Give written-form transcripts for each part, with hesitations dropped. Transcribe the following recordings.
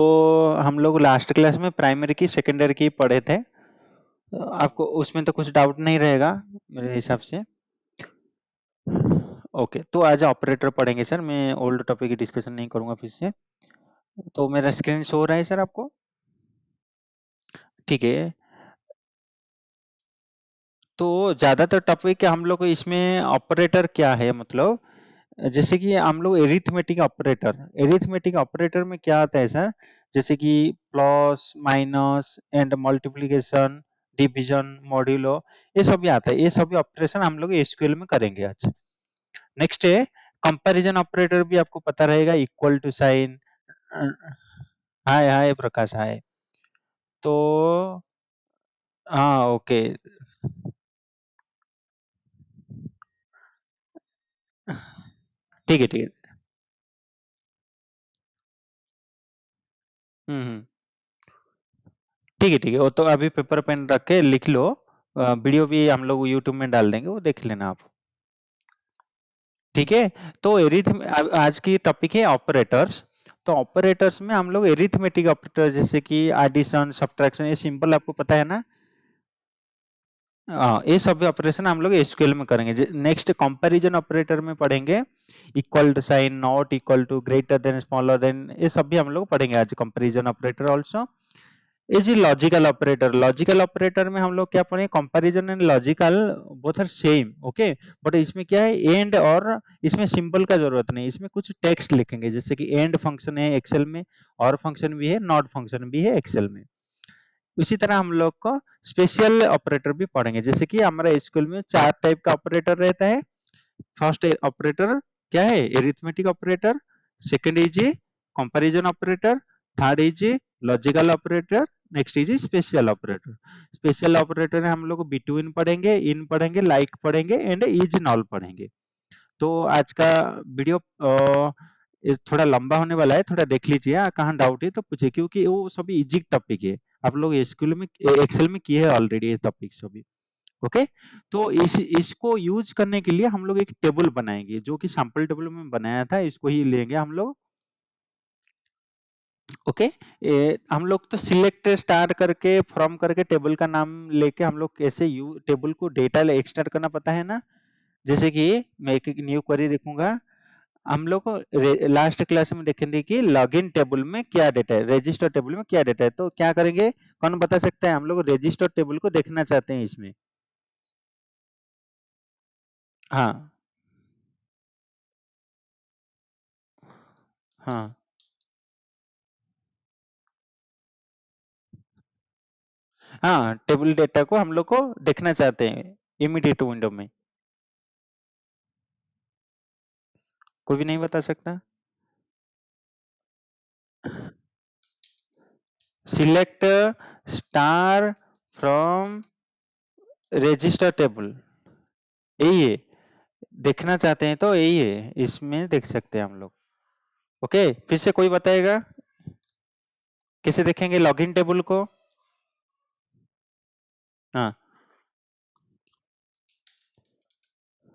तो हम लोग लास्ट क्लास में प्राइमरी की सेकेंडरी की पढ़े थे। आपको उसमें तो कुछ डाउट नहीं रहेगा मेरे हिसाब से। ओके, तो आज ऑपरेटर पढ़ेंगे सर। मैं ओल्ड टॉपिक की डिस्कशन नहीं करूंगा फिर से। तो मेरा स्क्रीन शो हो रहा है सर आपको? ठीक है। तो ज्यादातर टॉपिक हम लोग इसमें ऑपरेटर क्या है, मतलब जैसे कि हम लोग एरिथमेटिक ऑपरेटर में क्या आता है सर? जैसे कि plus minus and multiplication, division, modulo, ये सब भी आता है। ये सभी ऑपरेशन हम लोग एसक्यूएल में करेंगे आज। नेक्स्ट है कंपैरिजन ऑपरेटर, भी आपको पता रहेगा, इक्वल टू साइन। हाय हाय प्रकाश, हाय। तो हाँ, ओके। ठीक है, ठीक है। हम्म। ठीक है, ठीक है। वो तो अभी पेपर पेन रख के लिख लो। वीडियो भी हम लोग यूट्यूब में डाल देंगे, वो देख लेना आप। ठीक है। तो आज की टॉपिक है ऑपरेटर्स। तो ऑपरेटर्स में हम लोग एरिथमेटिक ऑपरेटर जैसे कि एडिशन, सब्ट्रैक्शन, ये सिंपल आपको पता है ना? हाँ, ये सभी ऑपरेशन हम लोग एसक्यूएल में करेंगे। नेक्स्ट कंपैरिजन ऑपरेटर में पढ़ेंगे equal to sign, not equal to, greater than, smaller than, ये सब भी हम लोग पढ़ेंगे आज। Comparison operator also. ये जी लॉजिकल ऑपरेटर में हम लोग क्या पढ़े? Comparison and logical both are same, okay. But इसमें क्या है, एंड और इसमें सिंबल का जरूरत नहीं, इसमें कुछ टेक्स्ट लिखेंगे। जैसे कि एंड फंक्शन है एक्सेल में, और फंक्शन भी है, नॉट फंक्शन भी है एक्सेल में। इसी तरह हम लोग को स्पेशल ऑपरेटर भी पढ़ेंगे। जैसे कि हमारा स्कूल में चार टाइप का ऑपरेटर रहता है। फर्स्ट ऑपरेटर क्या है? Arithmetic operator. Second is comparison operator. Third is logical operator. Next is special operator. Special operator में हम लोग बिटवीन पढ़ेंगे, इन पढ़ेंगे, लाइक पढ़ेंगे, एंड इज नॉल पढ़ेंगे। तो आज का वीडियो ये थोड़ा लंबा होने वाला है, थोड़ा देख लीजिए। कहाँ डाउट है तो पूछिए, क्योंकि वो सभी इजी टॉपिक है। आप लोग एसक्यूएल में, एक्सेल में किए हैं ऑलरेडी ये टॉपिक सभी। ओके। तो इसको यूज करने के लिए हम लोग एक टेबल बनाएंगे, जो कि सैंपल टेबल में बनाया था, इसको ही लेंगे हम लोग। ओके। हम लोग तो सिलेक्ट स्टार करके, फ्रॉम करके, टेबल का नाम लेके हम लोग कैसे यू टेबल को डेटा एक्सट्रैक्ट करना पता है ना? जैसे कि मैं एक न्यू क्वेरी देखूंगा। हम लोग को लास्ट क्लास में देखेंगे कि लॉगिन टेबल में क्या डेटा है, रजिस्टर टेबल में क्या डेटा है। तो क्या करेंगे, कौन बता सकता है? हम लोग रजिस्टर टेबल को देखना चाहते हैं इसमें। हाँ, हाँ, हाँ, टेबल डेटा को हम लोग को देखना चाहते हैं इमीडिएट विंडो में। कोई भी नहीं बता सकता? Select star from register table, यही है। देखना चाहते हैं तो यही है, इसमें देख सकते हैं हम लोग। ओके, फिर से कोई बताएगा कैसे देखेंगे लॉगिन टेबल को? हाँ,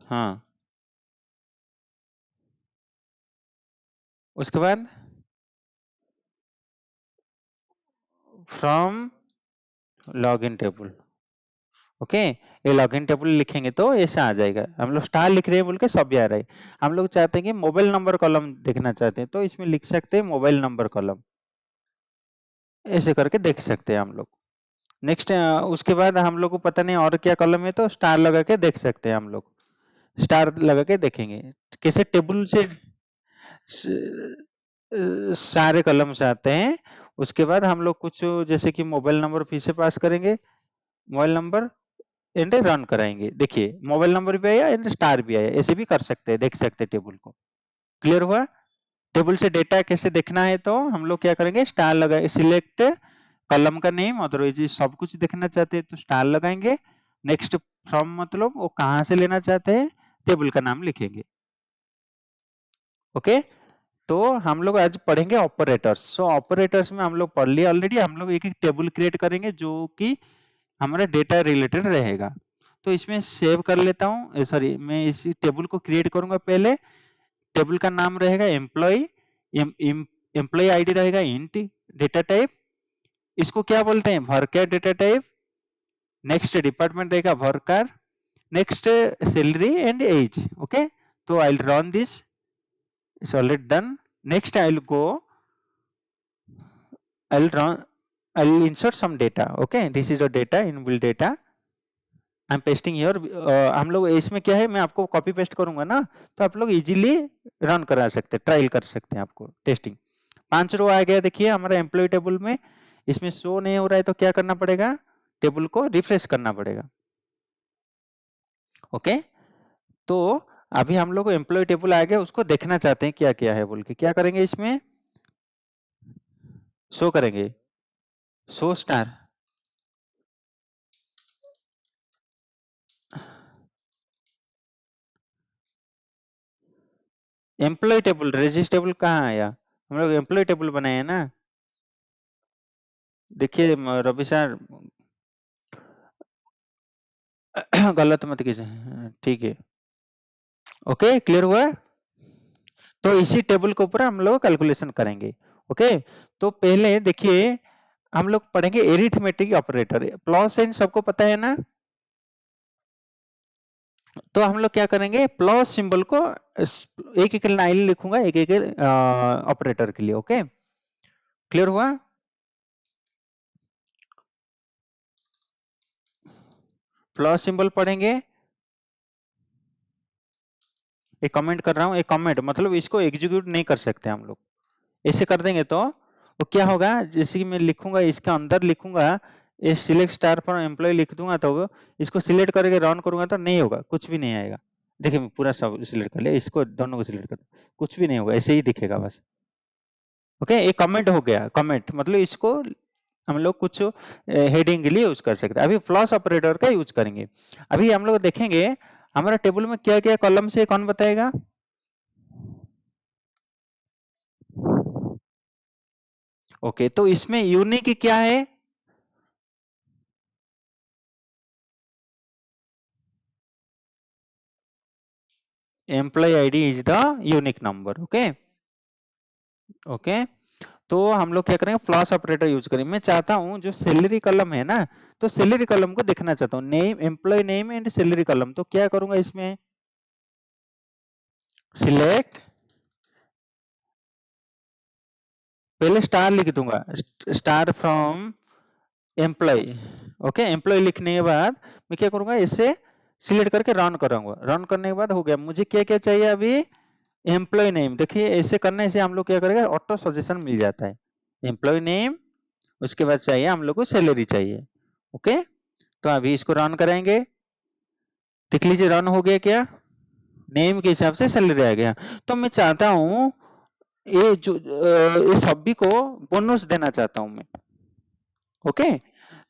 हाँ। उसके बाद फ्रॉम लॉगिन टेबल। ओके, ये लॉगिन टेबल लिखेंगे तो ऐसा आ जाएगा। हम लोग स्टार लिख रहे हैं बोल के सब भी आ रहा है। हम लोग चाहते हैं कि मोबाइल नंबर कॉलम देखना चाहते हैं, तो इसमें लिख सकते हैं मोबाइल नंबर कॉलम। ऐसे करके देख सकते हैं हम लोग। नेक्स्ट, उसके बाद हम लोग को पता नहीं और क्या कॉलम है, तो स्टार लगा के देख सकते हैं हम लोग। स्टार लगा के देखेंगे कैसे टेबल से सारे कॉलम से आते हैं। उसके बाद हम लोग कुछ जैसे कि मोबाइल नंबर फिर से पास करेंगे। मोबाइल नंबर एंड रन कराएंगे। देखिए मोबाइल नंबर भी आया एंड स्टार भी आया, ऐसे भी कर सकते हैं, देख सकते हैं टेबल को। क्लियर हुआ? टेबल से डेटा कैसे देखना है, तो हम लोग क्या करेंगे, स्टार लगाए, सिलेक्ट कॉलम का नेम, अदरवाइज सब कुछ देखना चाहते हैं तो स्टार लगाएंगे। नेक्स्ट, फ्रॉम मतलब वो कहाँ से लेना चाहते हैं, टेबल का नाम लिखेंगे। ओके। तो हम लोग आज पढ़ेंगे ऑपरेटर्स। सो ऑपरेटर्स में हम लोग पढ़ लिया ऑलरेडी। हम लोग एक एक टेबल क्रिएट करेंगे जो कि हमारा डेटा रिलेटेड रहेगा। तो इसमें सेव कर लेता हूँ, सॉरी, मैं इसी टेबल को क्रिएट करूंगा पहले। टेबल का नाम रहेगा एम्प्लॉय, एम्प्लॉय आईडी रहेगा इंट, डेटा टाइप, इसको क्या बोलते हैं, worker data type. Next department रहेगा worker, next salary and age. Okay, तो I will run this, it's already done. Next I will go, I will run, I will insert some data. Okay, this is the data, inbuilt data, I am pasting here. हम लोग इसमें क्या है, मैं आपको copy paste करूंगा ना, तो आप लोग इजीली रन करा सकते हैं, ट्रायल कर सकते हैं आपको टेस्टिंग। 5 रो आ गया, देखिए हमारा एम्प्लॉय टेबल में, इसमें शो नहीं हो रहा है तो क्या करना पड़ेगा, टेबल को रिफ्रेश करना पड़ेगा। ओके, तो अभी हम लोग एम्प्लॉय टेबल आ गया, उसको देखना चाहते हैं क्या क्या है बोल के, क्या करेंगे, इसमें शो करेंगे, show star, employ table, register table कहाँ आया, हम लोग एम्प्लॉय टेबल बनाए हैं ना। देखिए रवि सर, गलत मत कीजिए, ठीक है। ओके, क्लियर हुआ। तो इसी टेबल के ऊपर हम लोग कैलकुलेशन करेंगे। ओके, तो पहले देखिए हम लोग पढ़ेंगे एरिथमेटिक ऑपरेटर, प्लस साइन सबको पता है ना। तो हम लोग क्या करेंगे, प्लस सिंबल को एक एक लाइन लिखूंगा, एक एक ऑपरेटर के लिए। ओके, क्लियर हुआ। प्लस सिंबल पढ़ेंगे, एक कमेंट कर रहा हूं, एक कमेंट मतलब इसको एग्जीक्यूट नहीं कर सकते हम लोग, ऐसे कर देंगे तो क्या होगा, जैसे कि मैं लिखूंगा, इसके अंदर लिखूंगा, ये सिलेक्ट स्टार फॉर एम्प्लॉय लिख दूंगा, तो इसको सिलेक्ट करके रन करूंगा तो नहीं होगा, कुछ भी नहीं आएगा। देखिए मैं पूरा सब सिलेक्ट कर लिया, इसको दोनों को सिलेक्ट कर, कुछ भी नहीं होगा, ऐसे ही दिखेगा बस। ओके, एक कमेंट हो गया, कमेंट मतलब इसको हम लोग कुछ हेडिंग के लिए यूज कर सकते हैं। अभी प्लस ऑपरेटर का यूज करेंगे। अभी हम लोग देखेंगे हमारा टेबल में क्या क्या कॉलम से, कौन बताएगा। ओके, तो इसमें यूनिक क्या है, employ ID is the unique number. Okay, okay, तो हम लोग क्या करेंगे, प्लस ऑपरेटर यूज करेंगे। मैं चाहता हूं जो सैलरी कॉलम है ना, तो सैलरी कॉलम को देखना चाहता हूँ, name, employ name and salary column, तो क्या करूंगा, इसमें सिलेक्ट, पहले स्टार लिख दूंगा, star from employ. Okay, employ लिखने के बाद मैं क्या करूंगा, इसे सिलेक्ट करके रन करूंगा, रन करने के बाद हो गया। मुझे क्या क्या चाहिए अभी, एम्प्लॉय नेम। देखिए ऐसे करने से हम लोग क्या करेंगे, ऑटो सजेशन मिल जाता है, एम्प्लॉय नेम, उसके बाद चाहिए हम लोग को सैलरी चाहिए। ओके, तो अभी इसको रन करेंगे, देख लीजिए रन हो गया क्या, नेम के हिसाब से सैलरी आ गया। तो मैं चाहता हूँ ये जो ये सभी को बोनस देना चाहता हूँ मैं। ओके,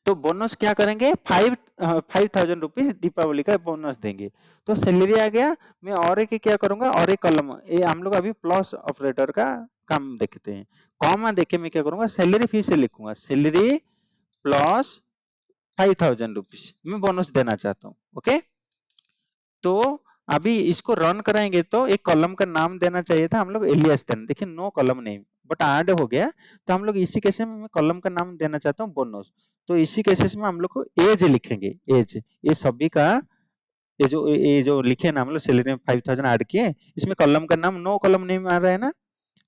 तो बोनस क्या करेंगे, 5,000 रुपीज दीपावली का बोनस देंगे। तो सैलरी आ गया। मैं और एक क्या करूंगा, और एक कॉलम, ये हम लोग अभी प्लस ऑपरेटर का काम देखते हैं। कॉमा देके मैं क्या करूंगा, सैलरी फिर से लिखूंगा, सैलरी प्लस 5,000 रुपीज मैं बोनस देना चाहता हूँ। ओके, तो अभी इसको रन कराएंगे तो एक कॉलम का नाम देना चाहिए था हम लोग, एलियास देना, देखिए no column name, but add हो गया। तो हम लोग इसी केस में मैं कॉलम का नाम देना चाहता हूँ बोनस, तो इसी केसेस में हम लोग को एज लिखेंगे, एज, ये सभी का, ये जो लिखे ना हम लोग सैलरी में 5,000 ऐड किए, इसमें कॉलम का नाम, नो कॉलम नेम आ रहा है ना,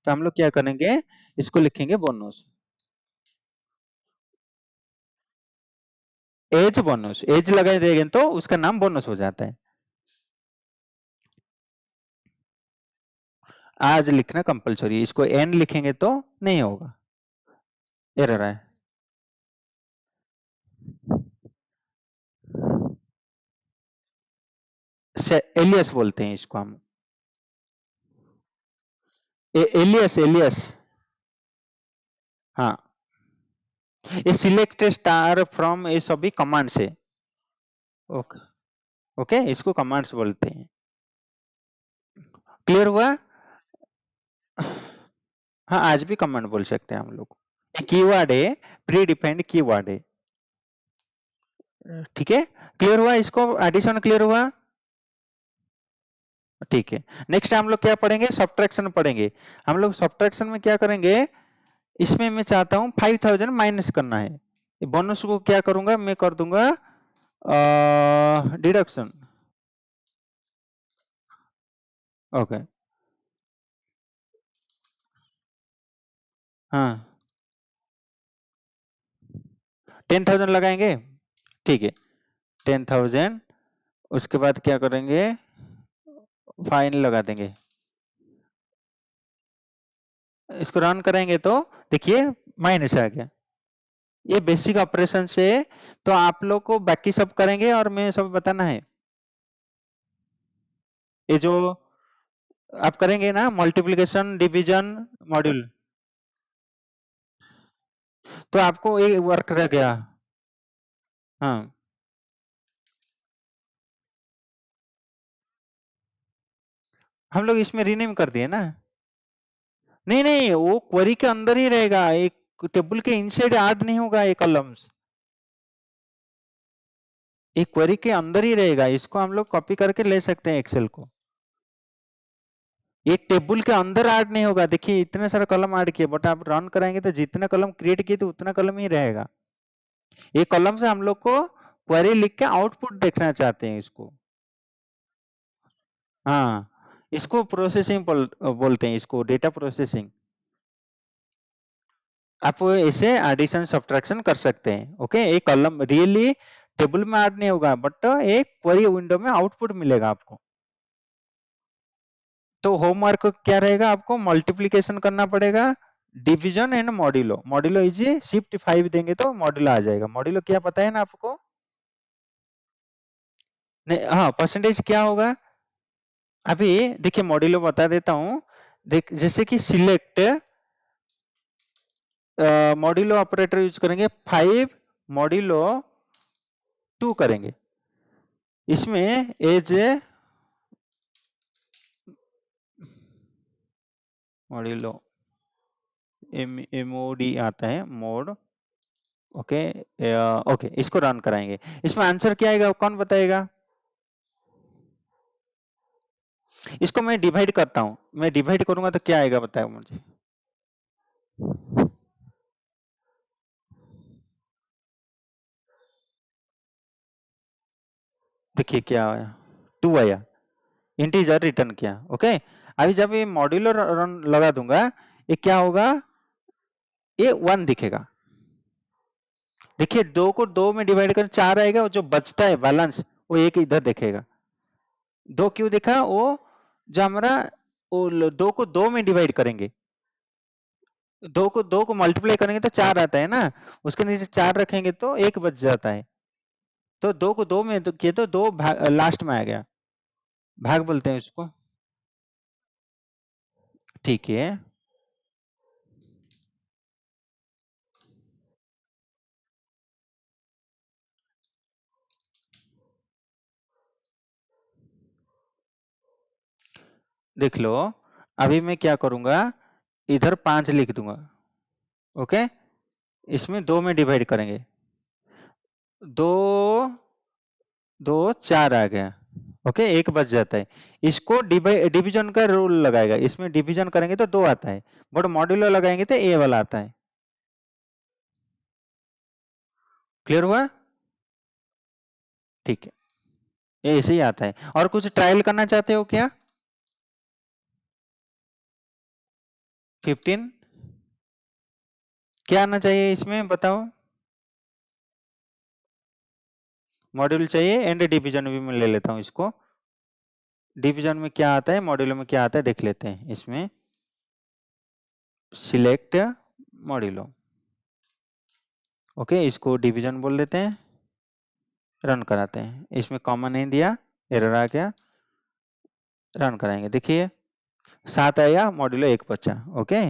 तो हम लोग क्या करेंगे, इसको लिखेंगे बोनस, एज बोनस, एज लगा देंगे तो उसका नाम बोनस हो जाता है। आज लिखना कंपलसरी, इसको एन लिखेंगे तो नहीं होगा, एरर है। एलियस बोलते हैं इसको हम, एलियस, एलियस, हाँ, ये सिलेक्ट स्टार फ्रॉम, ये सभी कमांड से। ओके, ओके, इसको कमांड्स बोलते हैं। क्लियर हुआ। हाँ, आज भी कमांड बोल सकते हैं हम लोग, कीवर्ड है, प्री डिफाइंड कीवर्ड है। ठीक है, क्लियर हुआ, इसको एडिशन क्लियर हुआ। ठीक है, नेक्स्ट हम लोग क्या पढ़ेंगे, सब्ट्रैक्शन पढ़ेंगे। हम लोग सब्ट्रैक्शन में क्या करेंगे, इसमें मैं चाहता हूँ 5000 माइनस करना है। बोनस को क्या करूंगा, मैं कर दूंगा डिडक्शन। ओके। हाँ 10,000 लगाएंगे, ठीक है 10,000। उसके बाद क्या करेंगे, फाइन लगा देंगे। इसको रन करेंगे तो देखिए माइनस आ गया। ये बेसिक ऑपरेशन से, तो आप लोग को बाकी सब करेंगे और मैं सब बताना है। ये जो आप करेंगे ना मल्टीप्लिकेशन डिवीजन मॉड्यूल, तो आपको एक वर्क रह गया। हाँ हम लोग इसमें रीनेम कर दिए ना। नहीं नहीं, वो क्वेरी के अंदर ही रहेगा, एक टेबल के इनसाइड ऐड नहीं होगा ये कॉलम्स, एक क्वेरी के अंदर ही रहेगा। इसको हम लोग कॉपी करके ले सकते हैं एक्सेल को। ये टेबल के अंदर ऐड नहीं होगा। देखिए इतने सारे कॉलम ऐड किए, बट आप रन कराएंगे तो जितने कॉलम क्रिएट किए तो उतना कॉलम ही रहेगा। ये कॉलम से हम लोग को क्वेरी लिख के आउटपुट देखना चाहते हैं इसको। हाँ इसको प्रोसेसिंग बोलते हैं, इसको डेटा प्रोसेसिंग। आप इसे एडिशन सब्ट्रैक्शन कर सकते हैं। ओके, एक कॉलम रियली टेबल में ऐड नहीं होगा, बट एक क्वेरी विंडो में आउटपुट मिलेगा आपको। तो होमवर्क क्या रहेगा, आपको मल्टीप्लिकेशन करना पड़ेगा, division and modulo. Modulo easy shift 5 देंगे तो मॉड्यूलो आ जाएगा। मॉड्यूलो क्या पता है ना आपको? नहीं, हाँ परसेंटेज क्या होगा, अभी देखिए मॉड्यूलो बता देता हूँ। देख जैसे कि सिलेक्ट मॉड्यूलो ऑपरेटर यूज करेंगे, 5 मॉड्यूलो 2 करेंगे। इसमें एज मॉड्यूलो एमओडी आता है मोड। ओके ओके, इसको रन कराएंगे। इसमें आंसर क्या आएगा कौन बताएगा? इसको मैं डिवाइड करता हूं, मैं डिवाइड करूंगा तो क्या आएगा बताओ मुझे। देखिए क्या आया, 2 आया, इंटीजर रिटर्न किया। ओके, अभी जब ये मॉड्यूलर रन लगा दूंगा, ये क्या होगा, ये 1 दिखेगा। देखिए 2 को 2 में डिवाइड कर 4 आएगा, और जो बचता है बैलेंस वो एक इधर दिखेगा। 2 क्यों दिखा, वो जो हमारा वो 2 को 2 में डिवाइड करेंगे, 2 को मल्टीप्लाई करेंगे तो 4 आता है ना, उसके नीचे 4 रखेंगे तो एक बच जाता है। तो 2 को 2 में तो किए तो 2 लास्ट में आ गया, भाग बोलते हैं इसको। ठीक है, देख लो। अभी मैं क्या करूंगा, इधर 5 लिख दूंगा। ओके, इसमें 2 में डिवाइड करेंगे, 2 2 4 आ गया। ओके, एक बच जाता है। इसको डिवीजन का रूल लगाएगा, इसमें डिवीजन करेंगे तो 2 आता है, बट मॉड्यूलर लगाएंगे तो ए वाला आता है। क्लियर हुआ? ठीक है, ये ऐसे ही आता है। और कुछ ट्रायल करना चाहते हो क्या? 15 क्या आना चाहिए इसमें बताओ? मॉड्यूल चाहिए एंड डिवीजन भी मैं ले लेता हूं इसको। डिवीजन में क्या आता है, मॉड्यूल में क्या आता है देख लेते हैं। इसमें सिलेक्ट मॉड्यूलो। ओके, इसको डिवीजन बोल देते हैं, रन कराते हैं। इसमें कॉमा नहीं दिया, एरर आ गया, रन कराएंगे। देखिए 7 आया, मॉड्यूलो 1 बचा। ओके,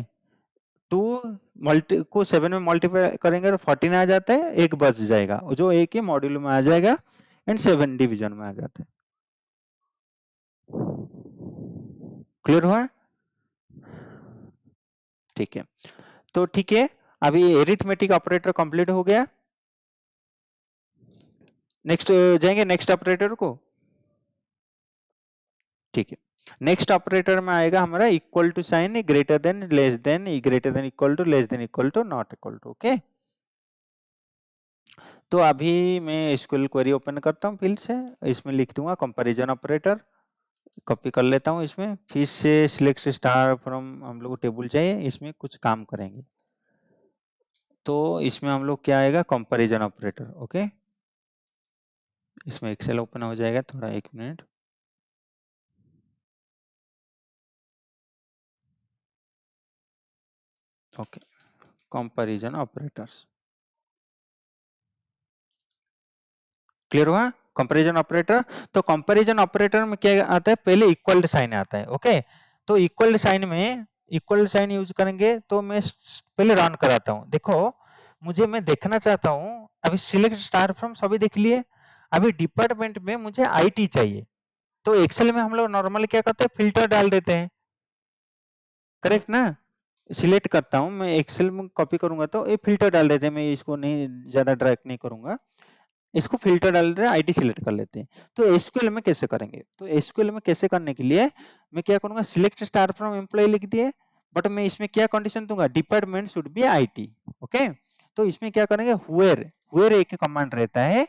2 मल्टी को 7 में मल्टीप्लाई करेंगे तो 14 आ जाता है, एक बच जाएगा, जो एक ही मॉड्यूल में आ जाएगा, एंड 7 डिवीजन में आ जाता है। क्लियर हुआ? ठीक है, तो ठीक है, अभी एरिथमेटिक ऑपरेटर कंप्लीट हो गया। नेक्स्ट जाएंगे नेक्स्ट ऑपरेटर को। ठीक है, नेक्स्ट ऑपरेटर में आएगा हमारा equal to sign, greater than, less than, greater than equal to, less than equal to, not equal to. Okay, तो अभी मैं एसक्यूएल क्वेरी ओपन करता हूँ फिर से, इसमें लिख दूंगा कंपैरिजन ऑपरेटर, कॉपी कर लेता हूँ, इसमें फिर से सिलेक्ट स्टार फ्रॉम, हम लोग को टेबल चाहिए, इसमें कुछ काम करेंगे, तो इसमें हम लोग क्या आएगा, कंपैरिजन ऑपरेटर। ओके, इसमें एक्सेल ओपन हो जाएगा, थोड़ा 1 minute. Okay, comparison operators, clear हुआ कंपैरिजन ऑपरेटर। तो कंपैरिजन ऑपरेटर में क्या आता है, पहले इक्वल साइन आता है। ओके, तो इक्वल साइन में इक्वल साइन यूज करेंगे, तो मैं पहले रन कराता हूं। देखो, मुझे, मैं देखना चाहता हूं, अभी सिलेक्ट स्टार फ्रॉम सभी देख लिए, अभी डिपार्टमेंट में मुझे आईटी चाहिए, तो एक्सेल में हम लोग नॉर्मली क्या करते हैं, फिल्टर डाल देते हैं, करेक्ट ना। सिलेक्ट करता हूं मैं, एक्सेल में कॉपी करूंगा तो ये फिल्टर डाल देते हैं, मैं इसको नहीं ज्यादा ड्रैग नहीं करूंगा, इसको फिल्टर डाल रहे हैं, आईटी सिलेक्ट कर लेते हैं। तो एसक्यूएल में कैसे करेंगे, तो एसक्यूएल में कैसे करने के लिए मैं क्या करूंगा, सिलेक्ट स्टार फ्रॉम एम्प्लॉय लिख दिए, बट मैं इसमें क्या कंडीशन दूंगा, department should be IT. Okay, तो इसमें क्या करेंगे, हुएर, हुएर एक कमांड रहता है,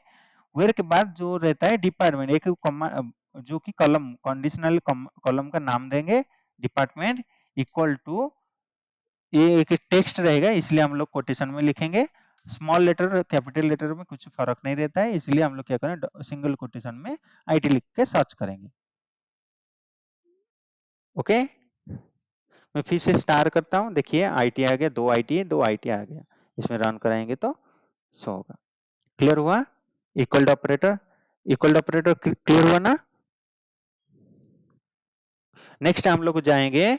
हुएर के बाद जो रहता है डिपार्टमेंट, एक कमांड जो कि कॉलम, कंडीशनल कॉलम का नाम देंगे, डिपार्टमेंट इक्वल टू, ये एक टेक्स्ट रहेगा, इसलिए हम लोग कोटेशन में लिखेंगे, स्मॉल लेटर कैपिटल लेटर में कुछ फर्क नहीं रहता है, इसलिए हम लोग क्या करें, सिंगल कोटेशन में आईटी लिख के सर्च करेंगे। ओके, मैं फिर से स्टार करता हूं, देखिए आईटी आ गया, दो आईटी आ गया, इसमें रन कराएंगे तो सो होगा। क्लियर हुआ, equal operator, equal operator clear हुआ ना। नेक्स्ट हम लोग जाएंगे,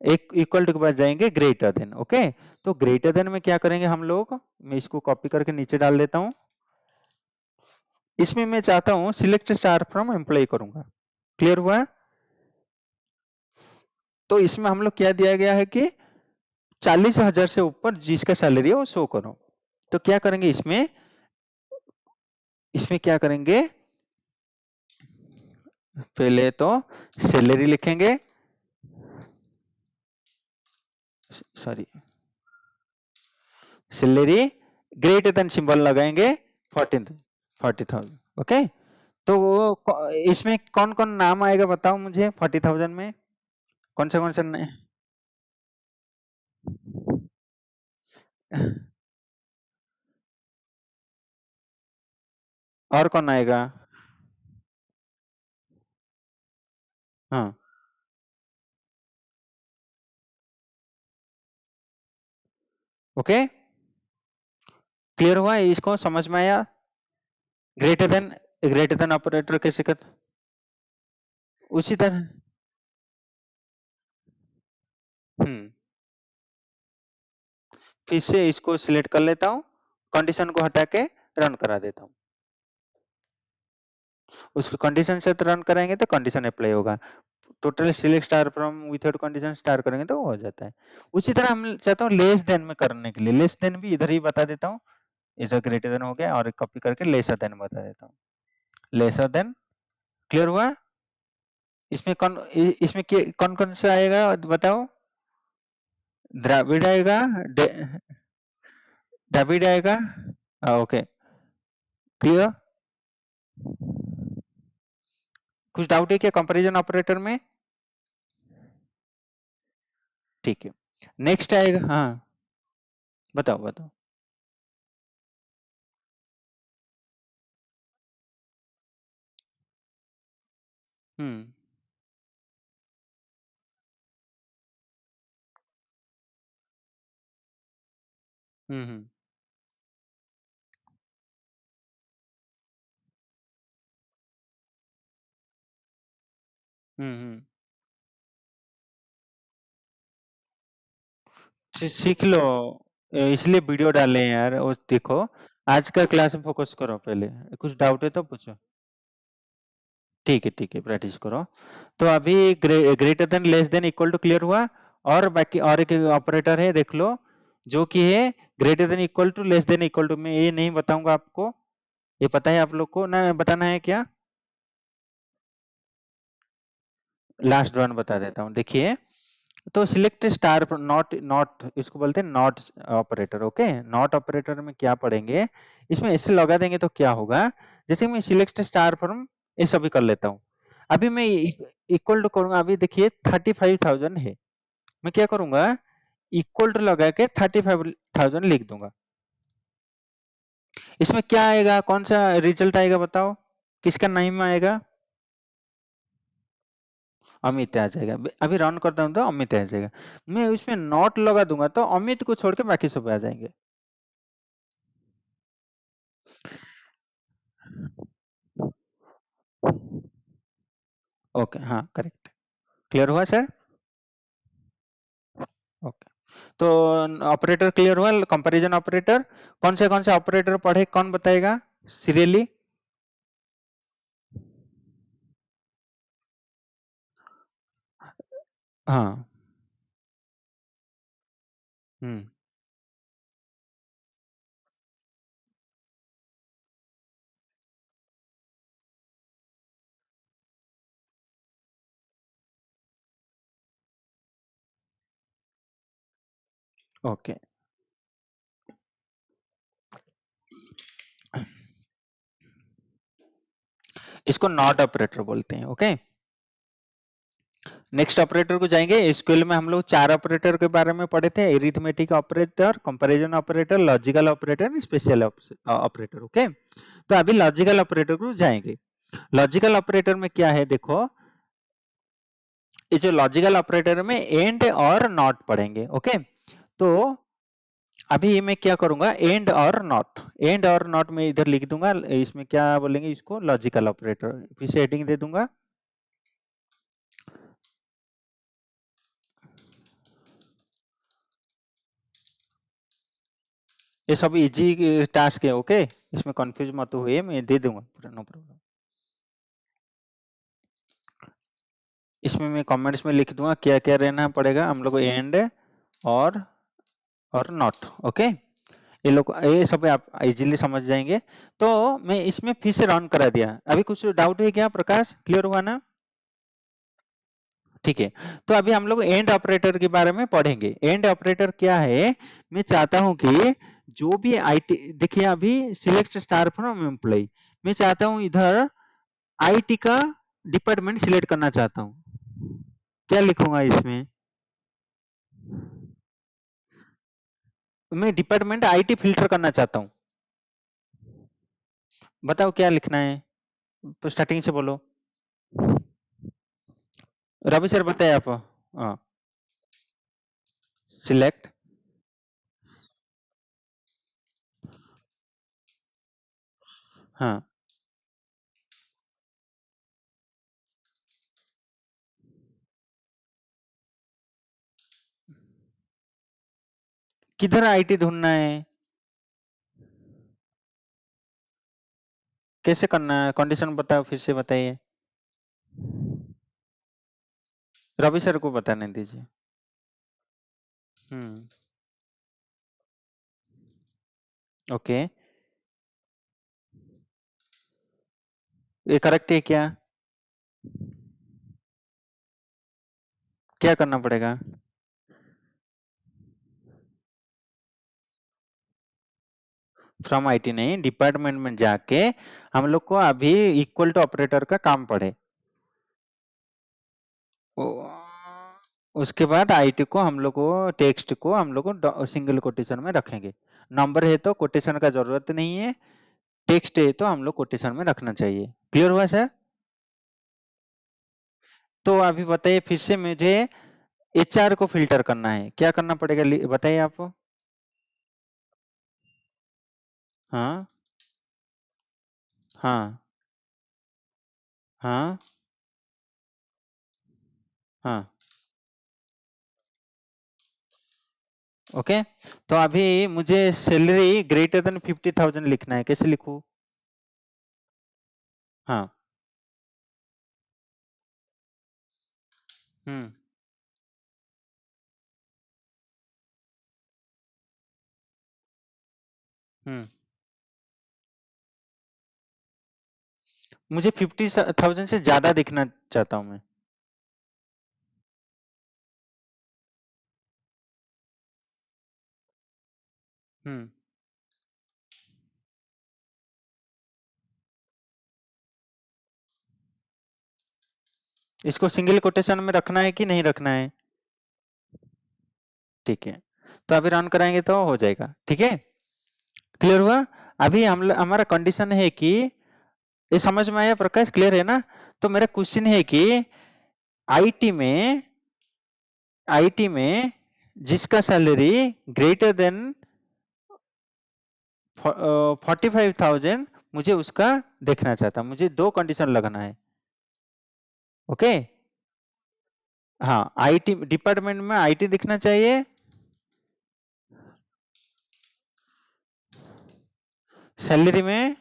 एक इक्वल टू के बाद जाएंगे ग्रेटर देन। ओके, तो ग्रेटर देन में क्या करेंगे हम लोग, मैं इसको कॉपी करके नीचे डाल देता हूं, इसमें मैं चाहता हूं सिलेक्ट स्टार फ्रॉम एम्प्लॉय करूंगा। क्लियर हुआ, तो इसमें हम लोग क्या दिया गया है कि 40,000 से ऊपर जिसका सैलरी है वो शो करो। तो क्या करेंगे इसमें, इसमें क्या करेंगे, पहले तो सैलरी लिखेंगे, sorry, salary greater then symbol लगाएंगे, 40,000। ओके, तो इसमें कौन कौन नाम आएगा बताओ मुझे, 40,000 में कौन सा और कौन आएगा, हाँ। ओके, क्लियर हुआ, इसको समझ में आया, greater than, greater then operator कैसे कर, उसी तरह, हम्म, फिर से इसको सिलेक्ट कर लेता हूं, कंडीशन को हटा के रन करा देता हूं, उसको कंडीशन से रन कराएंगे तो कंडीशन अप्लाई होगा, total select star from without condition star करेंगे तो वो हो जाता है। उसी तरह हम चाहता हूँ लेस देन में करने के लिए, लेस देन भी इधर ही बता देता हूँ, इधर ग्रेटर देन हो गया, और कॉपी करके लेसर देन बता देता हूँ, लेसर देन। क्लियर हुआ, इसमें कौन, इसमें कौन कौन सा आएगा बताओ, द्राविड आएगा, द्रविड आएगा, ओके, क्लियर, कुछ डाउट है क्या कंपैरिजन ऑपरेटर में, ठीक है। नेक्स्ट आएगा, हाँ, बताओ बताओ, हम्म, हम्म, हम्म, सीख लो, इसलिए वीडियो डाले हैं यार, और देखो, आज का क्लास में फोकस करो, पहले कुछ डाउट है तो पूछो, ठीक है, प्रैक्टिस करो। तो अभी greater than, less than, equal to clear हुआ, और बाकी और एक ऑपरेटर है देख लो, जो कि है greater than equal to, less than equal to, मैं ये नहीं बताऊंगा आपको, ये पता है आप लोग को ना, बताना है क्या, लास्ट वन बता देता हूँ, देखिए। तो सिलेक्ट स्टार नॉट नॉट इसको बोलते हैं not operator. Okay, not operator में क्या पढ़ेंगे, इसमें ऐसे लगा देंगे तो क्या होगा, जैसे मैं सिलेक्ट स्टार फ्रॉम ये सभी कर लेता हूँ। अभी मैं इक्वल टू करूंगा, अभी देखिए 35,000 है, मैं क्या करूंगा, इक्वल टू लगा के 35,000 लिख दूंगा। इसमें क्या आएगा, कौन सा रिजल्ट आएगा बताओ, किसका नाम आएगा, अमित आ जाएगा। अभी रन करता हूं तो अमित आ जाएगा। मैं उसमें नॉट लगा दूंगा तो अमित को छोड़ के बाकी सब आ जाएंगे। ओके, हाँ करेक्ट। क्लियर हुआ सर? ओके, तो ऑपरेटर क्लियर हुआ, कंपैरिजन ऑपरेटर। कौन से ऑपरेटर पढ़े, कौन बताएगा सीरियली? हाँ। हम्म। ओके, इसको नॉट ऑपरेटर बोलते हैं। ओके, नेक्स्ट ऑपरेटर को जाएंगे। एसक्यूएल में हम लोग चार ऑपरेटर के बारे में पढ़े थे, arithmetic operator, comparison operator, logical operator, special operator. Okay, तो अभी लॉजिकल ऑपरेटर को जाएंगे। लॉजिकल ऑपरेटर में क्या है देखो, ये जो लॉजिकल ऑपरेटर में एंड और नॉट पढ़ेंगे। ओके, तो अभी मैं क्या करूंगा, एंड और नॉट, एंड और नॉट में इधर लिख दूंगा, इसमें क्या बोलेंगे, इसको लॉजिकल ऑपरेटर, फिर से हेडिंग दे दूंगा। ये सब इजी टास्क है। ओके, इसमें कंफ्यूज मत हुए, मैं दे दूंगा पूरा, नो प्रॉब्लम। इसमें मैं कमेंट्स में लिख दूंगा क्या क्या रहना पड़ेगा हम लोग को, एंड और नॉट। ओके, ये लोग ये सब आप इजीली समझ जाएंगे। तो मैं इसमें फिर से रन करा दिया। अभी कुछ डाउट है क्या प्रकाश, क्लियर हुआ ना? ठीक है, तो अभी हम लोग एंड ऑपरेटर के बारे में पढ़ेंगे। एंड ऑपरेटर क्या है, मैं चाहता हूं कि जो भी आईटी, देखिए अभी सिलेक्ट स्टार फ्रॉम एम्प्लॉय, मैं चाहता हूं इधर आईटी का डिपार्टमेंट सिलेक्ट करना चाहता हूं। क्या लिखूंगा इसमें, मैं डिपार्टमेंट आईटी फिल्टर करना चाहता हूं। बताओ क्या लिखना है, तो स्टार्टिंग से बोलो। रवि सर बताए आप। हाँ, सिलेक्ट। हाँ, किधर आईटी ढूंढना है, कैसे करना है, कंडीशन बताओ, फिर से बताइए। रवि सर को बताने दीजिए। हम्म। ओके, ये करेक्ट है क्या, क्या करना पड़ेगा? फ्रॉम आईटी नहीं, डिपार्टमेंट में जाके हम लोग को अभी इक्वल टू ऑपरेटर का काम पड़े। उसके बाद आईटी को हम लोग को, टेक्स्ट को हम लोग को सिंगल कोटेशन में रखेंगे। नंबर है तो कोटेशन का जरूरत नहीं है, टेक्स्ट है तो हम लोग कोटेशन में रखना चाहिए। क्लियर हुआ सर? तो अभी बताइए फिर से, मुझे एचआर को फिल्टर करना है, क्या करना पड़ेगा, बताइए आप। हाँ, हाँ, हाँ, हाँ। ओके, तो अभी मुझे सैलरी ग्रेटर देन 50,000 लिखना है, कैसे लिखूं? हाँ। हम्म। हम्म। मुझे 50,000 से ज्यादा दिखना चाहता हूँ मैं। हम्म इसको सिंगल कोटेशन में रखना है कि नहीं रखना है? ठीक है, तो अभी रन कराएंगे तो हो जाएगा। ठीक है, क्लियर हुआ? अभी हमारा कंडीशन है कि ये समझ में आया प्रकाश, क्लियर है ना? तो मेरा क्वेश्चन है कि आईटी में आईटी में जिसका सैलरी ग्रेटर देन 45,000, मुझे उसका देखना चाहता, मुझे दो कंडीशन लगाना है। ओके, हाँ, आईटी डिपार्टमेंट में आईटी दिखना चाहिए, सैलरी में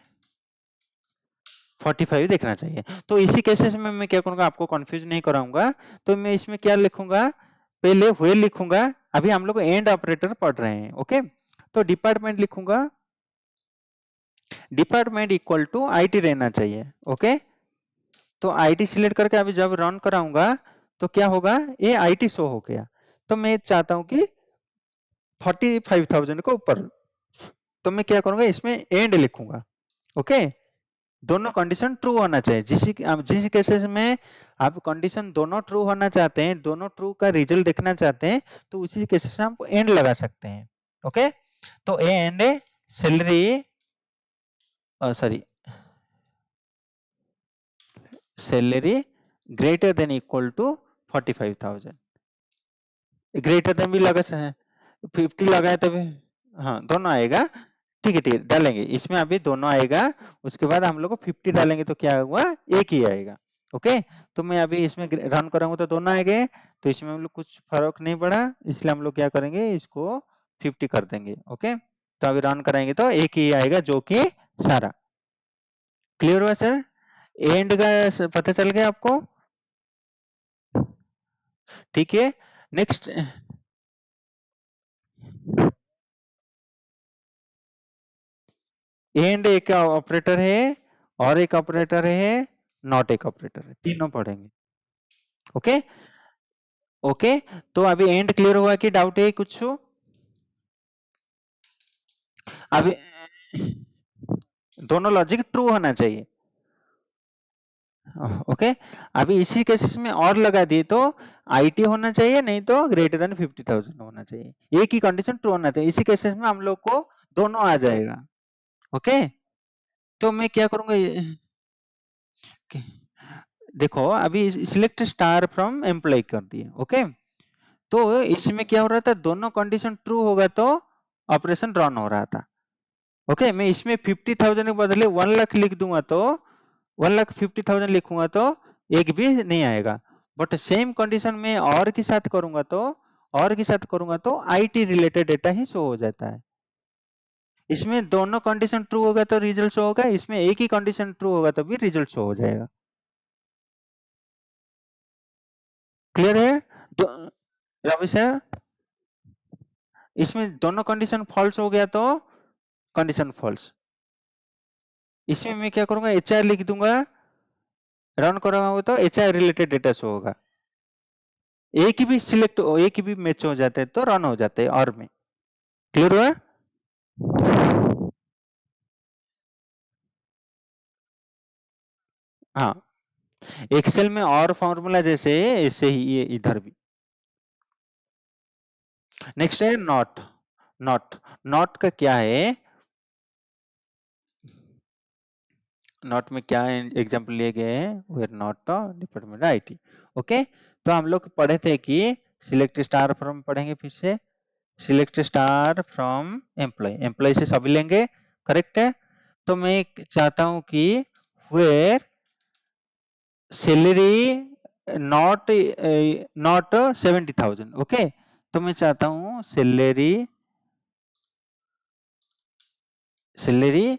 45 देखना चाहिए। तो इसी केसेस में मैं क्या करूंगा, आपको कंफ्यूज नहीं कराऊंगा, तो मैं इसमें क्या लिखूंगा, पहले व्हेल लिखूंगा। अभी हम लोग एंड ऑपरेटर पढ़ रहे हैं। ओके, तो डिपार्टमेंट लिखूंगा, डिपार्टमेंट इक्वल टू आईटी रहना चाहिए। ओके, तो आईटी सिलेक्ट करके अभी जब रन कराऊंगा तो क्या होगा, ये आईटी शो हो गया। तो मैं चाहता हूं कि 45,000 के ऊपर, तो मैं क्या करूंगा, इसमें एंड लिखूंगा। ओके, दोनों कंडीशन ट्रू होना चाहिए। जिस केसेस में आप कंडीशन दोनों ट्रू होना चाहते हैं, दोनों ट्रू का रिजल्ट देखना चाहते हैं, तो उसी केसेस में आप एंड लगा सकते हैं। ओके, तो and salary, sorry, salary greater than equal to 45,000, greater than भी लगा है, 50 लगाए तभी, हाँ दोनों आएगा। ठीक है, ठीक है, डालेंगे इसमें, अभी दोनों आएगा। उसके बाद हम लोग को 50 डालेंगे तो क्या हुआ, एक ही आएगा। ओके, तो मैं अभी इसमें रन करूंगा तो दोनों आएंगे, तो इसमें हम लोग कुछ फर्क नहीं पड़ा, इसलिए हम लोग क्या करेंगे, इसको 50 कर देंगे। ओके, तो अभी रन कराएंगे तो एक ही आएगा, जो कि सारा। क्लियर हुआ सर? एंड का पता चल गया आपको? ठीक है, नेक्स्ट, एंड एक ऑपरेटर है, और एक ऑपरेटर है, नॉट एक ऑपरेटर है, तीनों पढ़ेंगे। ओके, ओके, तो अभी एंड क्लियर हुआ कि डाउट है कुछ? अभी दोनों लॉजिक ट्रू होना चाहिए। ओके, अभी इसी केसेस में और लगा दिए तो आईटी होना चाहिए, नहीं तो ग्रेटर देन 50,000 होना चाहिए, एक ही कंडीशन ट्रू होना चाहिए। इसी केसेस में हम लोग को दोनों आ जाएगा। ओके, तो मैं क्या करूंगा, देखो अभी सिलेक्ट स्टार फ्रॉम एम्प्लॉय कर दिए। ओके, तो इसमें क्या हो रहा था, दोनों कंडीशन ट्रू होगा तो ऑपरेशन रन हो रहा था। ओके, मैं इसमें 50,000 के बदले 1 लाख लिख दूंगा तो 1,50,000 लिखूंगा तो एक भी नहीं आएगा। बट सेम कंडीशन में और के साथ करूंगा तो, IT related data he show हो जाता है। इसमें दोनों कंडीशन ट्रू होगा तो रिजल्ट शो होगा, इसमें एक ही कंडीशन ट्रू होगा तो भी रिजल्ट शो हो जाएगा। क्लियर है? तो रवि सर, इसमें दोनों कंडीशन फॉल्स हो गया तो कंडीशन फॉल्स, इसमें मैं क्या करूंगा, एच आर लिख दूंगा, रन करूंगा तो H R related data show होगा। एक ही भी सिलेक्ट, एक ही भी मैच हो जाते हैं तो रन हो जाते हैं और में। क्लियर हुआ? हाँ, एक्सेल में और फॉर्मूला जैसे है, ऐसे ही ये इधर भी। नेक्स्ट है नॉट। नॉट नॉट का क्या है, नॉट में क्या एग्जांपल लिए गए हैं, where not department IT. Okay, तो हम लोग पढ़े थे कि सिलेक्ट स्टार फ्रॉम, पढ़ेंगे फिर से, select star from employ, employ से सभी लेंगे, करेक्ट है? तो मैं चाहता हूं कि where salary not, not 70,000। Okay, तो मैं चाहता हूं सैलरी, सैलरी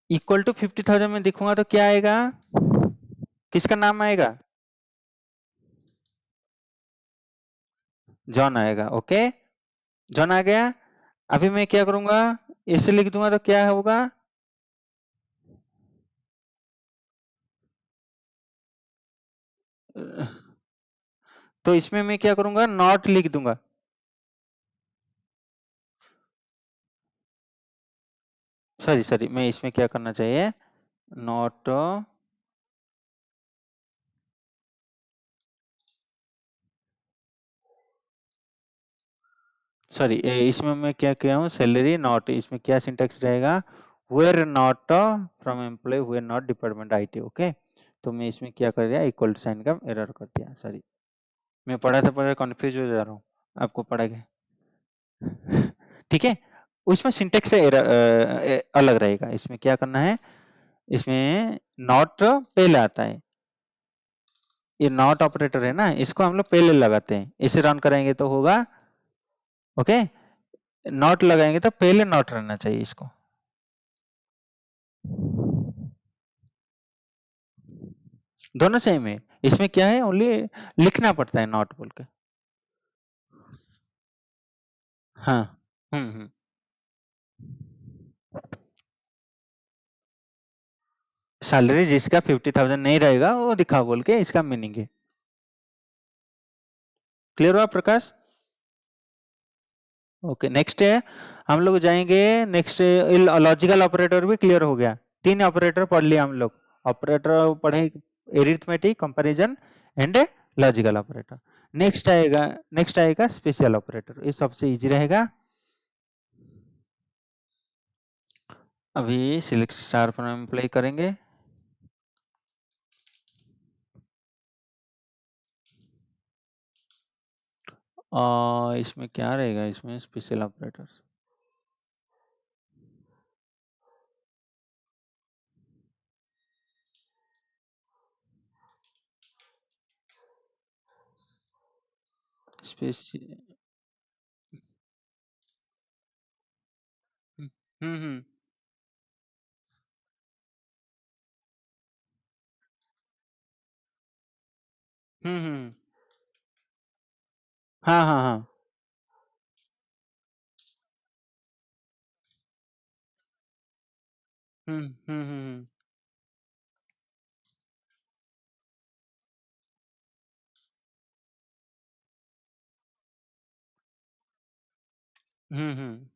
इक्वल टू 50,000 में दिखूंगा तो क्या आएगा, किसका नाम आएगा, जॉन आएगा। ओके, जॉन आ गया। अभी मैं क्या करूंगा, इसे लिख दूंगा तो क्या होगा, तो इसमें मैं क्या करूंगा, नॉट लिख दूंगा। सॉरी मैं इसमें क्या करना चाहिए, नॉट सॉरी इसमें मैं क्या किया हूँ, सैलरी नॉट, इसमें क्या सिंटेक्स रहेगा, where not from employ, where not department IT, okay. तो मैं इसमें क्या कर दिया, इक्वल टू साइन का एरर कर दिया, सॉरी। मैं पढ़ा कंफ्यूज हो जा रहा हूँ, आपको पढ़ा के ठीक है। उसमें सिंटेक्स से अलग रहेगा, इसमें क्या करना है, इसमें नॉट पहले आता है, ये नॉट ऑपरेटर है ना, इसको हम लोग पहले लगाते हैं, इसे रन करेंगे तो होगा, ओके। नॉट लगाएंगे तो पहले नॉट रहना चाहिए इसको। दोनों सेम है, इसमें क्या है, ओनली लिखना पड़ता है नॉट बोल के। हाँ। हम्म। सैलरी जिसका 50,000 नहीं रहेगा वो दिखा बोल के इसका मीनिंग है। क्लियर हुआ प्रकाश? ओके, नेक्स्ट है, हम लोग जाएंगे नेक्स्ट, लॉजिकल ऑपरेटर भी क्लियर हो गया, तीन ऑपरेटर पढ़ लिया हम लोग। ऑपरेटर पढ़े, arithmetic, comparison and logical operator. Next आएगा स्पेशल ऑपरेटर, ये सबसे इजी रहेगा। अभी सिलेक्ट स्टार पर अप्लाई करेंगे। इसमें क्या रहेगा, इसमें स्पेशल ऑपरेटर, स्पेशल। हम्म हम्म हम्म। हाँ हाँ हाँ। हम्म। हम्म।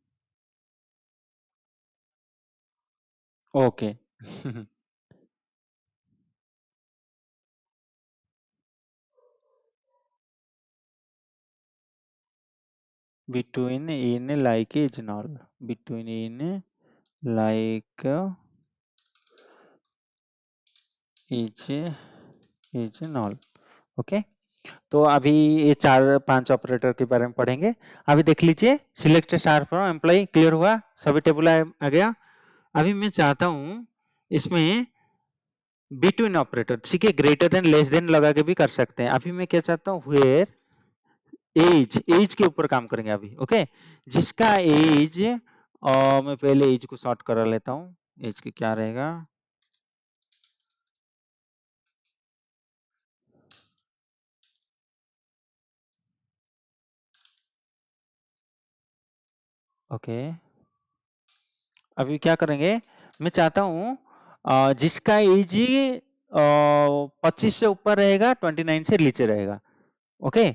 Okay between in like is null, between in like is null, okay. तो अभी ये चार पांच ऑपरेटर के बारे में पढ़ेंगे। अभी देख लीजिए, select star from employ clear हुआ, सभी टेबल आ गया। अभी मैं चाहता हूं इसमें बिटवीन ऑपरेटर, ठीक है, ग्रेटर देन लेस देन लगा के भी कर सकते हैं। अभी मैं क्या चाहता हूँ, वेयर एज के ऊपर काम करेंगे अभी, ओके। जिसका एज, मैं पहले एज को सॉर्ट करा लेता हूँ, एज के क्या रहेगा, ओके। अभी क्या करेंगे, मैं चाहता हूँ जिसका एज 25 से ऊपर रहेगा, 29 से नीचे रहेगा, ओके,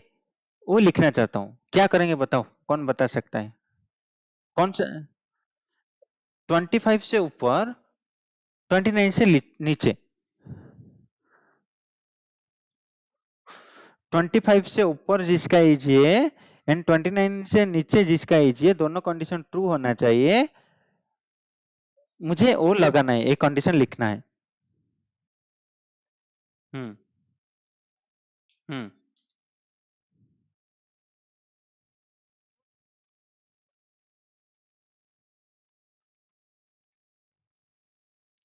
वो लिखना चाहता हूँ। क्या करेंगे बताओ, कौन बता सकता है? कौन सा? 25 से ऊपर, 29 से नीचे। 25 से ऊपर जिसका एज है एंड 29 से नीचे जिसका एज है, दोनों कंडीशन ट्रू होना चाहिए। मुझे वो लगाना है, एक कंडीशन लिखना है। हम्म हम्म।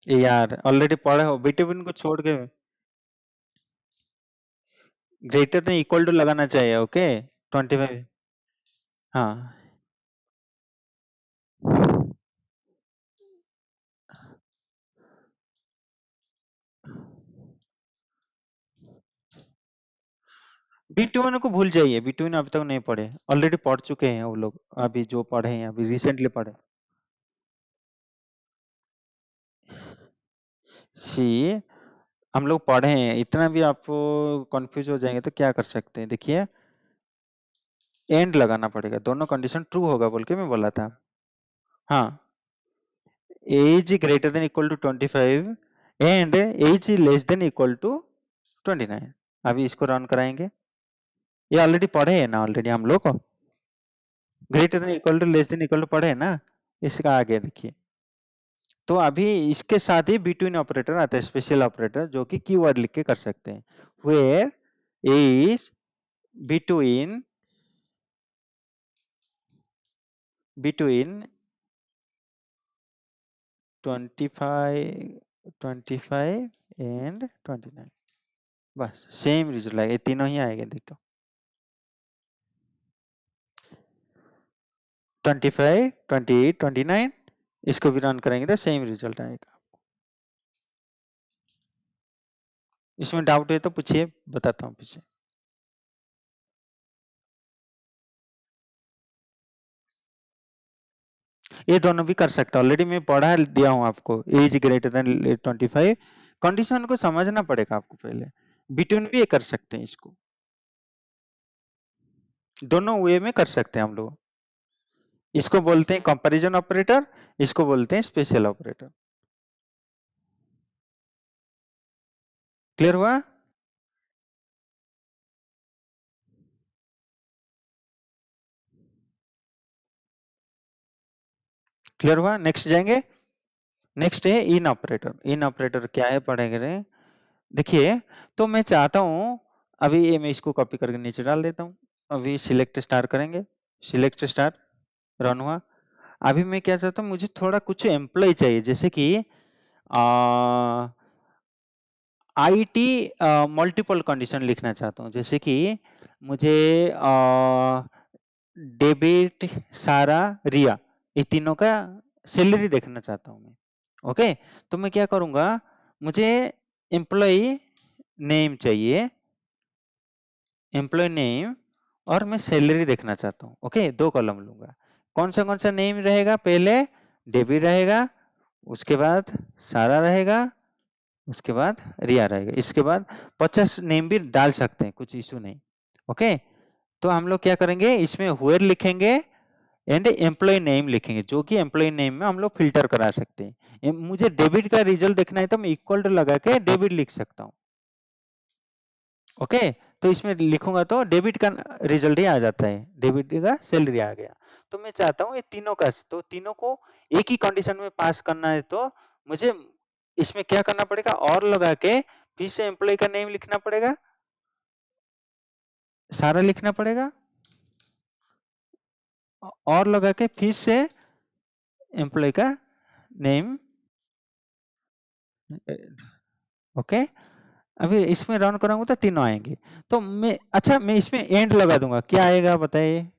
ये यार ऑलरेडी पढ़े हो, बिटवीन को छोड़ के ग्रेटर देन इक्वल टू लगाना चाहिए, ओके। 25, हाँ। बिटवीन को भूल जाइए, बिटवीन अभी तक नहीं पढ़े, ऑलरेडी पढ़ चुके हैं वो लोग, अभी जो पढ़े हैं अभी रिसेंटली पढ़े। सी, हम लोग पढ़े हैं, इतना भी आपको कंफ्यूज हो जाएंगे तो क्या कर सकते हैं, देखिए एंड लगाना पड़ेगा, दोनों कंडीशन ट्रू होगा बोल के मैं बोला था। हाँ, age greater than equal to 25 and age less than equal to 29। अभी इसको रन कराएंगे। ये ऑलरेडी पढ़े हैं ना, ऑलरेडी हम लोग greater than equal to less than equal to पढ़े हैं ना। इसका आगे देखिए, तो अभी इसके साथ ही बिटवीन ऑपरेटर आता है, स्पेशल ऑपरेटर, जो कि कीवर्ड लिख के कर सकते हैं। Where is between between 25 and 29। बस सेम रिजल्ट आएगा, ये तीनों ही आएंगे देखो। 25, 28, 29, इसको भी रन करेंगे तो सेम रिजल्ट आएगा। इसमें डाउट है तो पूछिए, बताता हूँ पीछे। ये दोनों भी कर सकता है, ऑलरेडी मैं पढ़ा दिया हूँ आपको। एज ग्रेटर देन 25, कंडीशन को समझना पड़ेगा आपको पहले। बिटवीन भी ये कर सकते हैं, इसको दोनों वे में कर सकते हैं हम लोग। इसको बोलते हैं कंपैरिजन ऑपरेटर, इसको बोलते हैं स्पेशल ऑपरेटर। क्लियर हुआ? क्लियर हुआ? नेक्स्ट जाएंगे। नेक्स्ट है इन ऑपरेटर। इन ऑपरेटर क्या है पढ़ेंगे। देखिए, तो मैं चाहता हूं, अभी ये मैं इसको कॉपी करके नीचे डाल देता हूं। अभी सिलेक्ट स्टार करेंगे, सिलेक्ट स्टार, रन हुआ। अभी मैं क्या चाहता हूं, मुझे थोड़ा कुछ एम्प्लॉय चाहिए, जैसे कि आईटी मल्टीपल कंडीशन लिखना चाहता हूं। जैसे कि मुझे डेबिट, सारा, रिया, ये तीनों का सैलरी देखना चाहता हूं मैं। ओके, तो मैं क्या करूंगा, मुझे एम्प्लॉय नेम चाहिए, एम्प्लॉय नेम, और मैं सैलरी देखना चाहता हूँ। ओके, दो कॉलम लूंगा। कौन सा नेम रहेगा, पहले डेबिट रहेगा, उसके बाद सारा रहेगा, उसके बाद रिया रहेगा, इसके बाद 50 नेम भी डाल सकते हैं, कुछ इशू नहीं। ओके, तो हम लोग क्या करेंगे, इसमें हुएर लिखेंगे एंड एम्प्लॉय नेम लिखेंगे, जो कि एम्प्लॉय नेम में हम लोग फिल्टर करा सकते हैं। मुझे डेबिट का रिजल्ट देखना है तो मैं इक्वल टू लगा के डेबिट लिख सकता हूँ। ओके, तो इसमें लिखूंगा तो डेबिट का रिजल्ट ही आ जाता है, डेबिट का सैलरी आ गया। तो मैं चाहता हूँ ये तीनों का, तो तीनों को एक ही कंडीशन में पास करना है, तो मुझे इसमें क्या करना पड़ेगा, और लगा के फिर से एम्प्लॉय का नेम लिखना पड़ेगा, सारा लिखना पड़ेगा, और लगा के फिर से एम्प्लॉय का नेम। ओके, अभी इसमें रन कराऊंगा तो तीनों आएंगे। तो मैं, अच्छा मैं इसमें एंड लगा दूंगा, क्या आएगा बताइए,